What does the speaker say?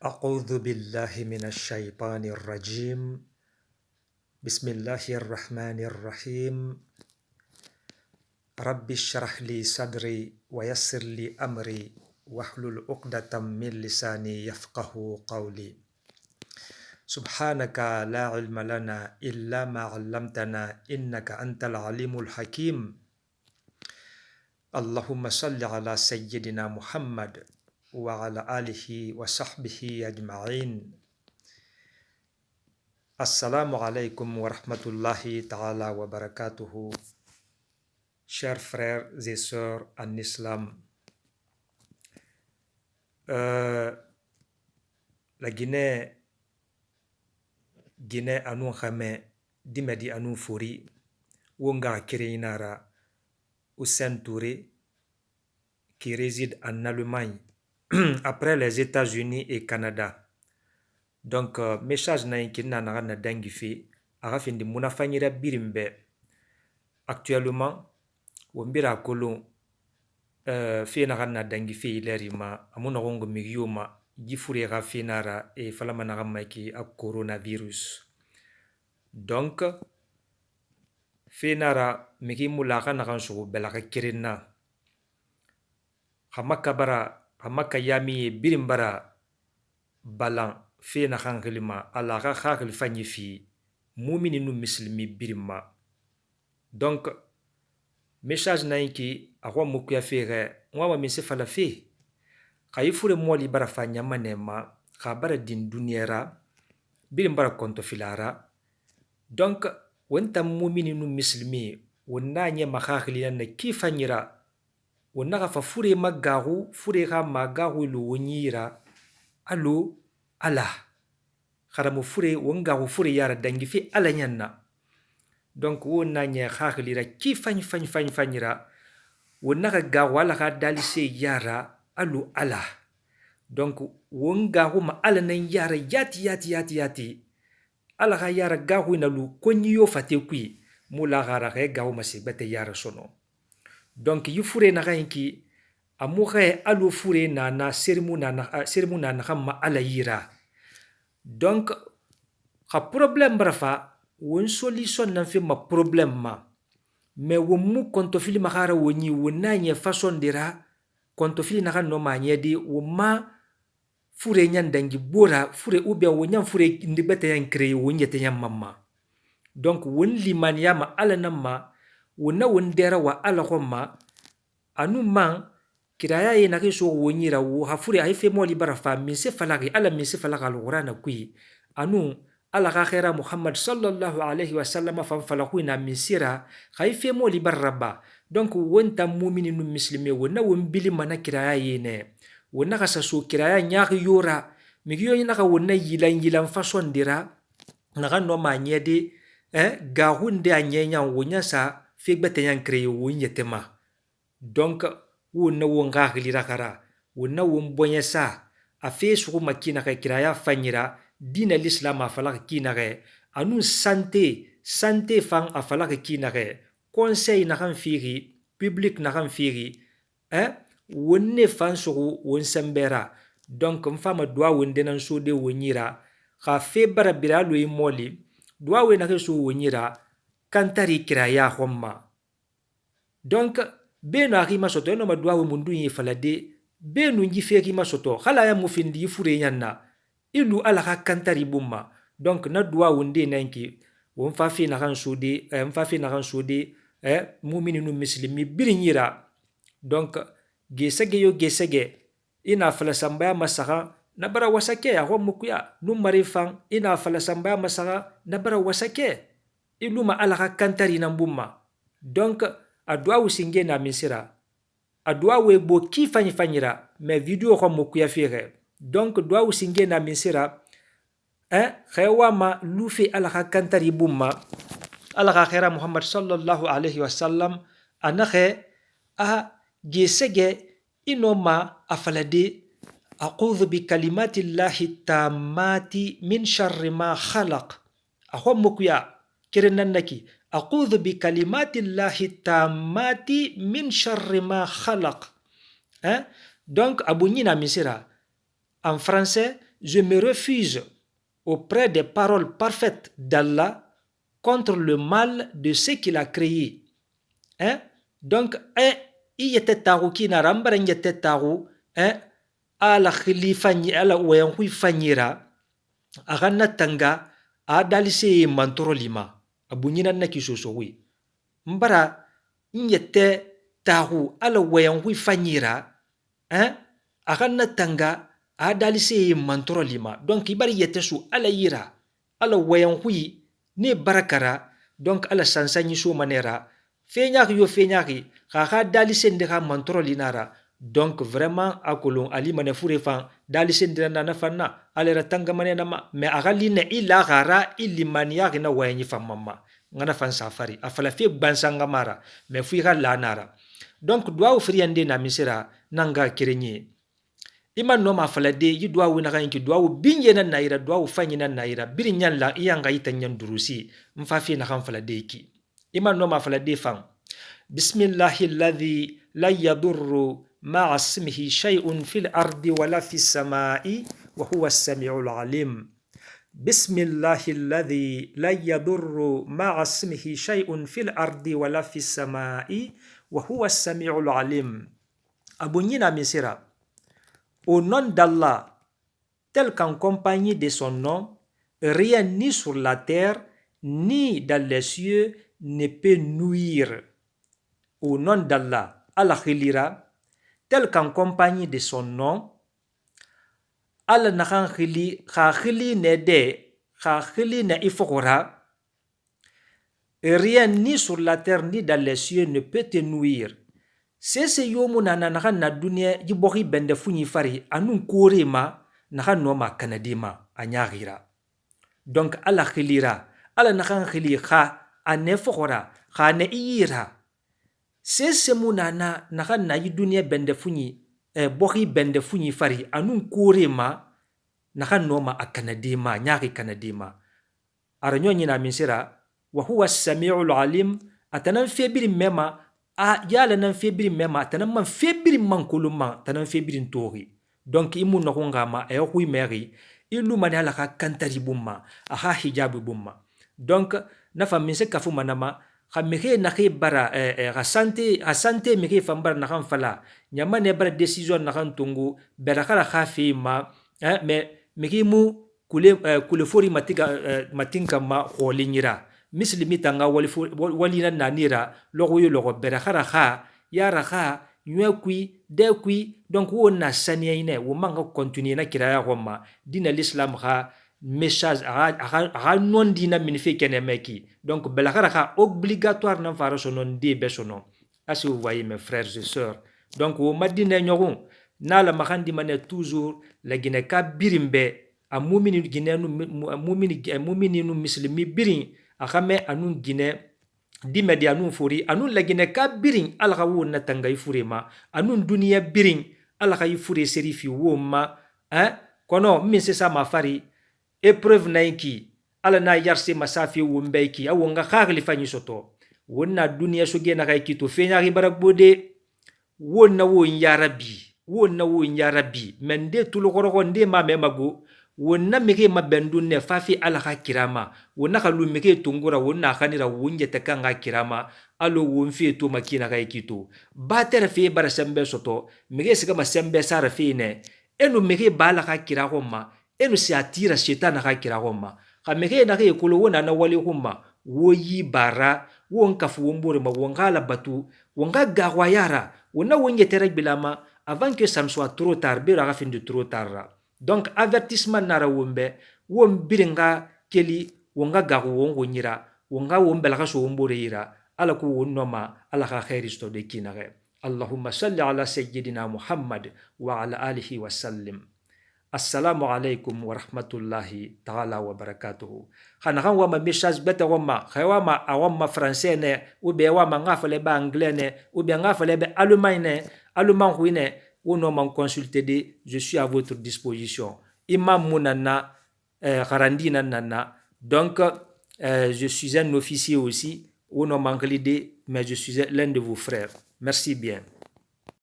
أعوذ بالله من الشيطان الرجيم بسم الله الرحمن الرحيم رب اشرح لي صدري ويسر لي أمري واحلل عقدة من لساني يفقه قولي سبحانك لا علم لنا إلا ما علمتنا إنك أنت العليم الحكيم اللهم صل على سيدنا محمد وعلى آله وصحبه أجمعين. Assalamu alaikum wa rahmatullahi ta'ala wa barakatuhu. Chers frères et sœurs en islam, la Guinée anu khame dimedi anu furi wonga kireinara Hussein Touré qui réside en Allemagne après les États-Unis et Canada. Donc message na yinkin na dangi fi aga findi munafanyira birimbe actuellement wombira kolon fi na dangi fi ilerima amuna gongo migiyuma gifure ga finara e falama na maki a coronavirus. Donc finara migi mulaka na kansu belaka kirina hamaka yami birimbara balan fena khanglima ala ga khagl fanyi fi mumini nu muslimi birima. Donc message na yiki akwa mukuya fere ngwa minse fala fe khayifure moli bara fanya manema khabara din duniera birim bara konto filara. Donc wanta mumini nu muslimi wonna nya makhagli na kifanyira wonna ga fa fure magahu fure ga magahu lu wonyira alo ala kharamu fure wonga fure yara dangi fi ala nyanna. Donc wonna nya khaglira ki fanyira wonna ga wala ga dalise yara alu ala. Donc wonga ma ala nan yara yati ala ga yara ga na lu konyo fate kui mula gara ga ma sibete yara sono. Donc yu fure na ga inki amure alu fure na sermu na khamma ala yira. Donc ka problème brafa won solution nan fi ma problème ma mais wo mu konto fili makara woni wonanya façon dira konto fili na no ma nyedi wo ma fure nyan dangi bora fure ubia wonyan fure ndibete yan créer wonyete yan mamma. Donc won liman yama ala namma wona won dera wa ala khomma anu man kiraya ye nake so wonyira wo hafure ay fe mo libara fa min se falaki ala min se falaka alqur'ana kui anu ala khaira Muhammad sallallahu alayhi wa sallam fa falaku na min sira khay fe mo libara rabba. Donc wonta mu'mini nu muslimi wona won bili mana kiraya ye ne wona ka so kiraya nyaaki yora mi yo ina ka wona yilan façon dira na kan no ma nyede ga hunde anyenya wonya sa fe gbete yan créer wonyetema. Donc wonna won gaglira kara wonna won bonya sa a fe su makina ka kiraya fanyira dina l'islam afala kina ge anu santé fan afala kina ge conseil na kan firi public na kan firi wonne fan su won sambera. Donc mfama dua wonde nan so de wonyira ka fe bara biralo yi moli dua we na ke so wonyira kantari kiraya homma. Donc beno akima soto eno madua we mundu yi falade beno nji feki masoto khala ya mufindi fure nyanna ilu ala ka kantari bumma. Donc na dua wonde nanki won fa fi na kan sudi mu'mini nu muslimi birinyira. Donc gesege ina fala sambaya masaka na bara wasake ya mukuya nu marifan ina fala sambaya masaka na bara wasake ilu ma ala ka kantari na bumma. Donc adwa usinge na misira adwa webo ki fanyira mais video ko mokuya fere. Donc dwa usinge na misira khawa ma lufi ala kantari bumma ala khaira Muhammad sallallahu alayhi wa sallam anakhe gesege inoma afalade a'udhu bi kalimati llahi tammati min sharri ma khalaq ahwa mokuya kirenannaki أعوذ بكلمات الله التامات من شر ما خلق. Donc, abunyi na misira. En français, je me refuse auprès des paroles parfaites d'Allah contre le mal de ce qu'il a créé. Donc, il était taru qui n'a rambara n'était taru, ala khilifani, ala ouyanhui fanyira, agana tanga, adalise mantoro lima, abunyina na kisosowi. Mbara, n'était taru, ala ouyanhui fanyira, agana tanga, adalise mantoro lima. Donc, ibari yete su ala yira, ala ouyanhui, ne barakara, donc ala sansani so manera, fenyaki yo fenyaki, kaka dalise ndeka mantoro linara. Donc vraiment akolon ali mane furefan dalise ndena na fanna alera tanga mane nama me agaline illa gara ilimania gina wayenyi famama ngana fan safari afala fi bansanga mara me fuira lanara. Donc doa ofriande na misira nanga kirenye ima noma falade yi doa wina ganki doa binye na naira doa fanyi na naira birinyan la iyanga itanyan durusi mfafi na kan falade ki ima noma falade fan bismillahilladhi la yadurru مع اسمه شيء في الأرض ولا في السماء وهو السميع العليم بسم الله الذي لا يضر مع اسمه شيء في الأرض ولا في السماء وهو السميع العليم Abu Nina Misira, au nom d'Allah, tel qu'en compagnie de son nom, rien ni sur la terre ni dans les cieux ne peut nuire. Au nom d'Allah, Allah khilira, tel qu'en compagnie de son nom, Allah na khili ne de, khili ne ifokora, rien ni sur la terre ni dans les cieux ne peut te nuire. C'est yomu na dunia jibori bende funyi fari anun korema na noma kanadima anyagira. Donc Allah khilira, Allah na khili kha ane fokora, kha ane iyira. C'est munana na dunia bende funyi bori bende funyi fari anun korema na noma akanadima nyari kanadima. Aranyo nyina minsira wa huwa as-sami'ul alim atanan febiri mema yala nan febiri mema tanan man febiri man kuluma tanan febiri tori. Donc imu no ngama e hui meri ilu manala ka kantari bumma aha hijabu bumma. Donc na faminse kafu manama khamike na ke bara asante mike fambar na kan fala nyama ne bara decision na kan tungu berakala khafi ma me mike mu kule fori matinka ma kholinyira misli mitanga walina nanira logo yo logo berakara kha yara kha nyekui dekui. Donc wo na sania ine wo manga continuer na kiraya goma dina l'islam kha message a non dina minfe kene meki. Donc berakara kha obligatoire na fara sonon de besono. Asi vous voyez mes frères et sœurs. Donc wo madina nyogon na la makandi mane toujours la gine ka birimbe a mumini ginenu mumini nu muslimi birin akame anun gine dimedi anun furi anun la gine ka birin alga wo na tangay furema anun dunia birin alga yifure serifi wo ma kono min se sama fari épreuve naiki ala na yarse masafi wo mbeki awonga khagli fanyi soto wonna dunia so gena kay kito fenya ri barak bode wonna wo ya rabbi mende tulo koroko nde ma memago wonna meke mabendu ne fafi ala ka kirama wonna kalu meke tungura wonna khanira wunje takanga kirama alo wonfi to makina kay kito bater fe bara sembe soto meke siga masembe sara fe ne enu meke bala ka kirahoma enu si atira shetana ka kirahoma ka meke na ke kulo wona na wali huma woyi bara wonka fu wombore ma wongala batu wonga gawayara wonna wonje terek bilama avant que ça ne soit trop tard bera ga fin de trop tard. Donc avertissement nara wombe wom biringa keli wonga gagu wongo nyira wonga wombela ka so wombore ira ala ko wonnoma ala ka khairisto de kinare. Allahumma salli ala sayyidina Muhammad wa ala alihi wa sallim. Assalamu alaikum wa rahmatullahi ta'ala wa barakatuhu. Khana kan wama message beta wama khawama awama français ne ou be wama ngafale ba anglais ne ou bien ngafale be allemand ne allemand huine ou non man consulter de je suis à votre disposition. Imam munana kharandina nana. Donc je suis un officier aussi ou non man mais je suis l'un de vos frères. Merci bien.